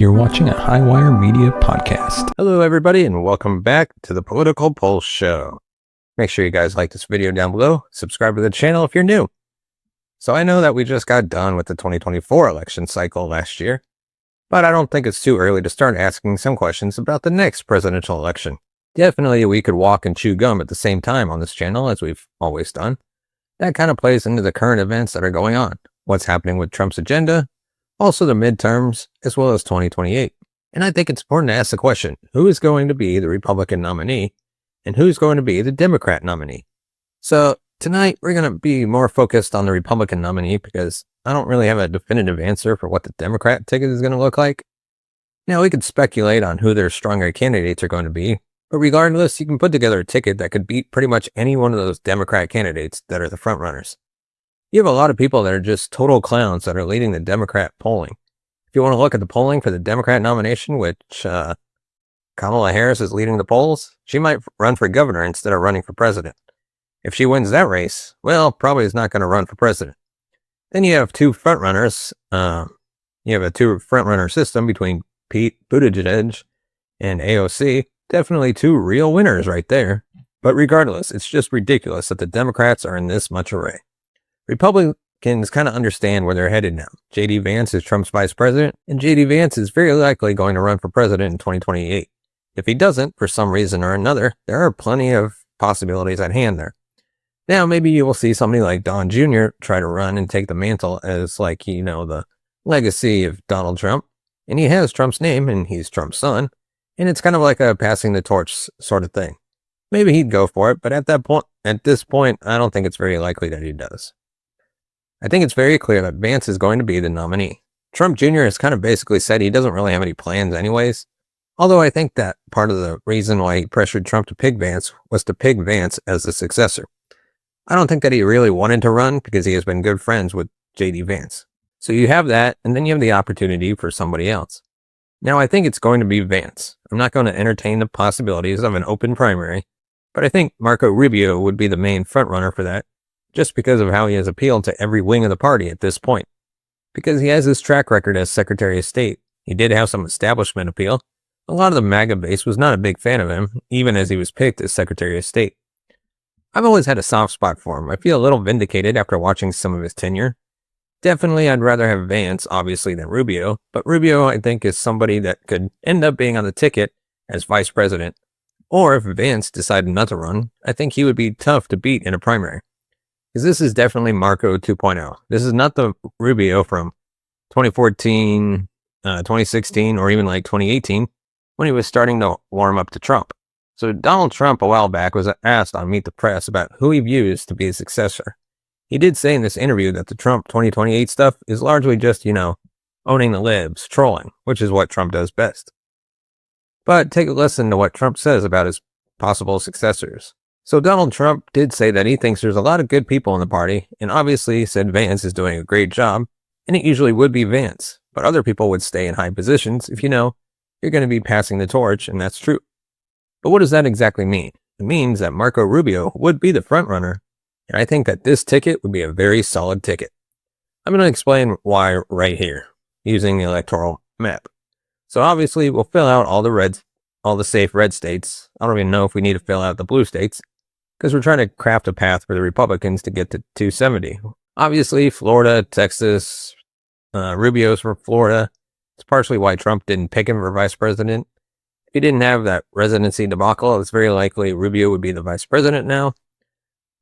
You're watching a Highwire Media podcast. Hello, everybody, and welcome back to the Political Pulse Show. Make sure you guys like this video down below. Subscribe to the channel if you're new. So I know that we just got done with the 2024 election cycle last year, but I don't think it's too early to start asking some questions about the next presidential election. Definitely, we could walk and chew gum at the same time on this channel, as we've always done. That kind of plays into the current events that are going on, what's happening with Trump's agenda, also the midterms, as well as 2028. And I think it's important to ask the question, who is going to be the Republican nominee and who's going to be the Democrat nominee? So tonight, we're going to be more focused on the Republican nominee because I don't really have a definitive answer for what the Democrat ticket is going to look like. Now, we could speculate on who their stronger candidates are going to be, but regardless, you can put together a ticket that could beat pretty much any one of those Democrat candidates that are the front runners. You have a lot of people that are just total clowns that are leading the Democrat polling. If you want to look at the polling for the Democrat nomination, which Kamala Harris is leading the polls, she might run for governor instead of running for president. If she wins that race, well, probably is not going to run for president. Then you have two front runners. You have a two front runner system between Pete Buttigieg and AOC. Definitely two real winners right there. But regardless, it's just ridiculous that the Democrats are in this much array. Republicans kind of understand where they're headed now. JD Vance is Trump's vice president, and JD Vance is very likely going to run for president in 2028. If he doesn't, for some reason or another, there are plenty of possibilities at hand there. Now, maybe you will see somebody like Don Jr. try to run and take the mantle as, like, you know, the legacy of Donald Trump. And he has Trump's name, and he's Trump's son. And it's kind of like a passing the torch sort of thing. Maybe he'd go for it, but at this point, I don't think it's very likely that he does. I think it's very clear that Vance is going to be the nominee. Trump Jr. has kind of basically said he doesn't really have any plans anyways, although I think that part of the reason why he pressured Trump to pick Vance was to pick Vance as the successor. I don't think that he really wanted to run because he has been good friends with JD Vance. So you have that, and then you have the opportunity for somebody else. Now, I think it's going to be Vance. I'm not going to entertain the possibilities of an open primary, but I think Marco-Rubio would be the main frontrunner for that, just because of how he has appealed to every wing of the party at this point. Because he has his track record as Secretary of State. He did have some establishment appeal. A lot of the MAGA base was not a big fan of him, even as he was picked as Secretary of State. I've always had a soft spot for him. I feel a little vindicated after watching some of his tenure. Definitely, I'd rather have Vance, obviously, than Rubio, but Rubio, I think, is somebody that could end up being on the ticket as vice president. Or if Vance decided not to run, I think he would be tough to beat in a primary. Because this is definitely Marco 2.0. This is not the Rubio from 2014, 2016, or even like 2018, when he was starting to warm up to Trump. So Donald Trump a while back was asked on Meet the Press about who he views to be his successor. He did say in this interview that the Trump 2028 stuff is largely just, owning the libs, trolling, which is what Trump does best. But take a listen to what Trump says about his possible successors. So Donald Trump did say that he thinks there's a lot of good people in the party, and obviously said Vance is doing a great job, and it usually would be Vance, but other people would stay in high positions if you're going to be passing the torch, and that's true. But what does that exactly mean? It means that Marco Rubio would be the front runner, and I think that this ticket would be a very solid ticket. I'm going to explain why right here, using the electoral map. So obviously, we'll fill out all the safe red states. I don't even know if we need to fill out the blue states, because we're trying to craft a path for the Republicans to get to 270. Obviously, Florida, Texas, Rubio's from Florida. It's partially why Trump didn't pick him for vice president. If he didn't have that residency debacle, it's very likely Rubio would be the vice president now.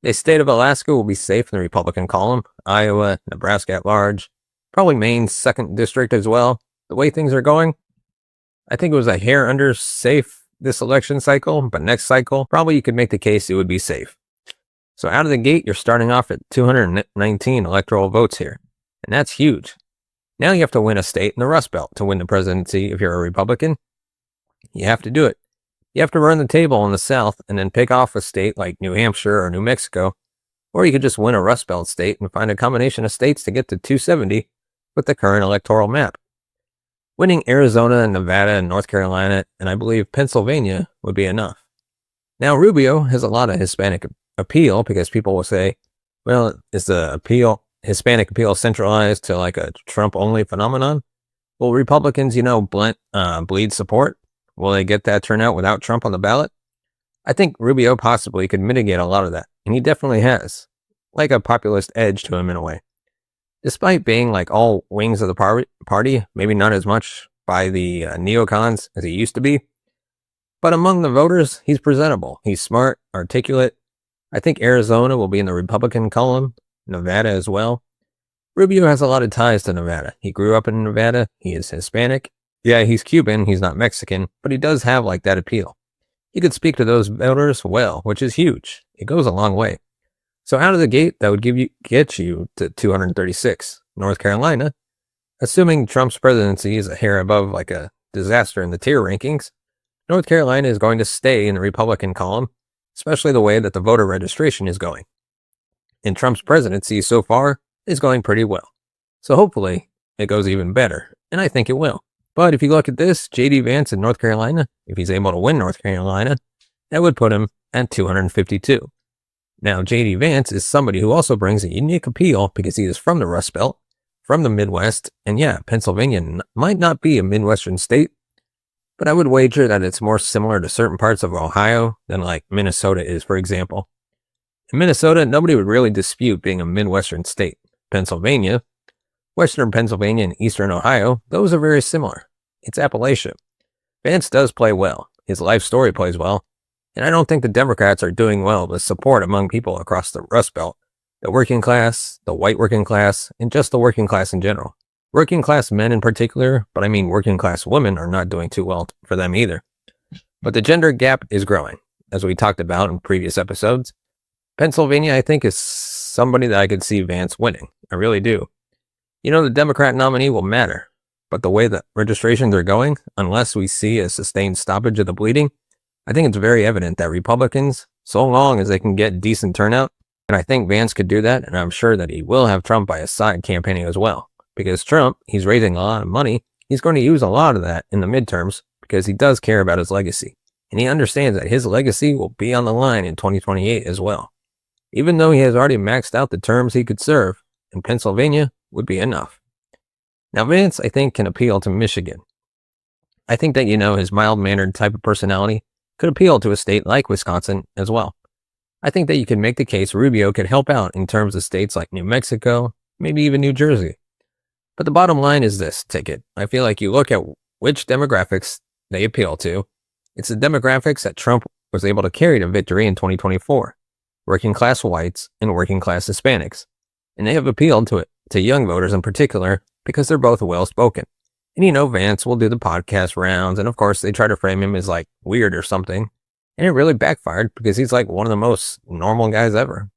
The state of Alaska will be safe in the Republican column. Iowa, Nebraska at large. Probably Maine's 2nd district as well. The way things are going, I think it was a hair under safe this election cycle, but next cycle, probably you could make the case it would be safe. So out of the gate, you're starting off at 219 electoral votes here, and that's huge. Now you have to win a state in the Rust Belt to win the presidency if you're a Republican. You have to do it. You have to run the table in the South and then pick off a state like New Hampshire or New Mexico, or you could just win a Rust Belt state and find a combination of states to get to 270 with the current electoral map. Winning Arizona and Nevada and North Carolina, and I believe Pennsylvania, would be enough. Now, Rubio has a lot of Hispanic appeal because people will say, well, is the Hispanic appeal centralized to like a Trump-only phenomenon? Will Republicans, bleed support? Will they get that turnout without Trump on the ballot? I think Rubio possibly could mitigate a lot of that, and he definitely has, like a populist edge to him in a way. Despite being like all wings of the party, maybe not as much by the neocons as he used to be, but among the voters, he's presentable. He's smart, articulate. I think Arizona will be in the Republican column, Nevada as well. Rubio has a lot of ties to Nevada. He grew up in Nevada. He is Hispanic. Yeah, he's Cuban. He's not Mexican, but he does have like that appeal. He could speak to those voters well, which is huge. It goes a long way. So out of the gate, that would get you to 236. North Carolina, assuming Trump's presidency is a hair above like a disaster in the tier rankings, North Carolina is going to stay in the Republican column, especially the way that the voter registration is going. And Trump's presidency so far is going pretty well. So hopefully it goes even better, and I think it will. But if you look at this, JD Vance in North Carolina, if he's able to win North Carolina, that would put him at 252. Now, JD Vance is somebody who also brings a unique appeal because he is from the Rust Belt, from the Midwest, and yeah, Pennsylvania might not be a Midwestern state, but I would wager that it's more similar to certain parts of Ohio than like Minnesota is, for example. In Minnesota, nobody would really dispute being a Midwestern state. Pennsylvania, Western Pennsylvania and Eastern Ohio, those are very similar. It's Appalachia. Vance does play well. His life story plays well. And I don't think the Democrats are doing well with support among people across the Rust Belt, the working class, the white working class, and just the working class in general. Working class men in particular, but I mean working class women are not doing too well for them either. But the gender gap is growing, as we talked about in previous episodes. Pennsylvania, I think, is somebody that I could see Vance winning. I really do. The Democrat nominee will matter, but the way that registrations are going, unless we see a sustained stoppage of the bleeding, I think it's very evident that Republicans, so long as they can get decent turnout, and I think Vance could do that, and I'm sure that he will have Trump by his side campaigning as well. Because Trump, he's raising a lot of money, he's going to use a lot of that in the midterms because he does care about his legacy. And he understands that his legacy will be on the line in 2028 as well. Even though he has already maxed out the terms he could serve, in Pennsylvania would be enough. Now Vance, I think, can appeal to Michigan. I think that, his mild-mannered type of personality could appeal to a state like Wisconsin as well. I think that you could make the case Rubio could help out in terms of states like New Mexico, maybe even New Jersey. But the bottom line is this ticket. I feel like you look at which demographics they appeal to. It's the demographics that Trump was able to carry to victory in 2024. Working class whites and working class Hispanics. And they have appealed to young voters in particular because they're both well-spoken. And Vance will do the podcast rounds, and of course they try to frame him as like weird or something. And it really backfired because he's like one of the most normal guys ever.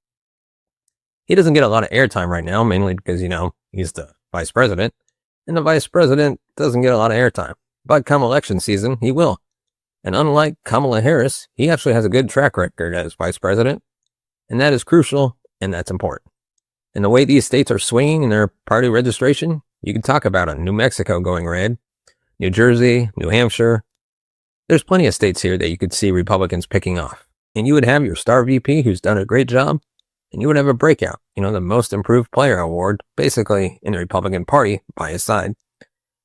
He doesn't get a lot of airtime right now, mainly because, he's the vice president. And the vice president doesn't get a lot of airtime. But come election season, he will. And unlike Kamala Harris, he actually has a good track record as vice president. And that is crucial, and that's important. And the way these states are swinging in their party registration, you can talk about New Mexico going red, New Jersey, New Hampshire. There's plenty of states here that you could see Republicans picking off. And you would have your star VP who's done a great job, and you would have a breakout, the most improved player award, basically in the Republican Party by his side.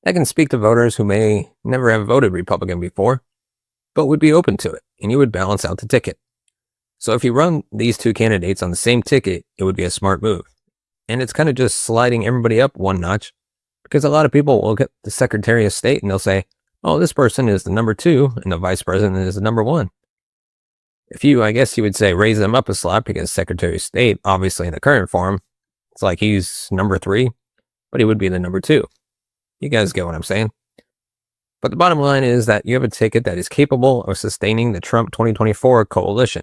That can speak to voters who may never have voted Republican before, but would be open to it, and you would balance out the ticket. So if you run these two candidates on the same ticket, it would be a smart move. And it's kind of just sliding everybody up one notch, because a lot of people will look at the Secretary of State and they'll say, oh, this person is the number 2 and the vice president is the number 1. I guess you would say raise them up a slot because Secretary of State, obviously in the current form, it's like he's number 3, but he would be the number 2. You guys get what I'm saying? But the bottom line is that you have a ticket that is capable of sustaining the Trump 2024 coalition,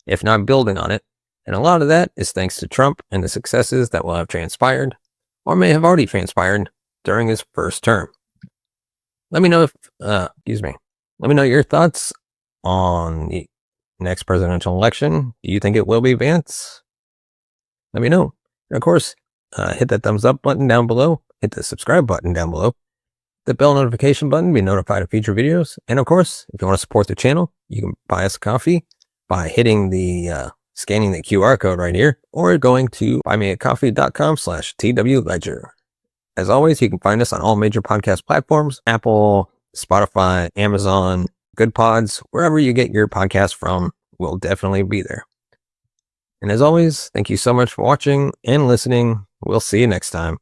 if not building on it. And a lot of that is thanks to Trump and the successes that will have transpired, or may have already transpired, during his first term. Let me know let me know your thoughts on the next presidential election. Do you think it will be Vance? Let me know. And of course, hit that thumbs up button down below. Hit the subscribe button down below. The bell notification button to be notified of future videos. And of course, if you want to support the channel, you can buy us a coffee by hitting the scanning the QR code right here, or going to buymeacoffee.com/TWLedger. As always, you can find us on all major podcast platforms: Apple, Spotify, Amazon, Good Pods, wherever you get your podcast from, we'll definitely be there. And as always, thank you so much for watching and listening. We'll see you next time.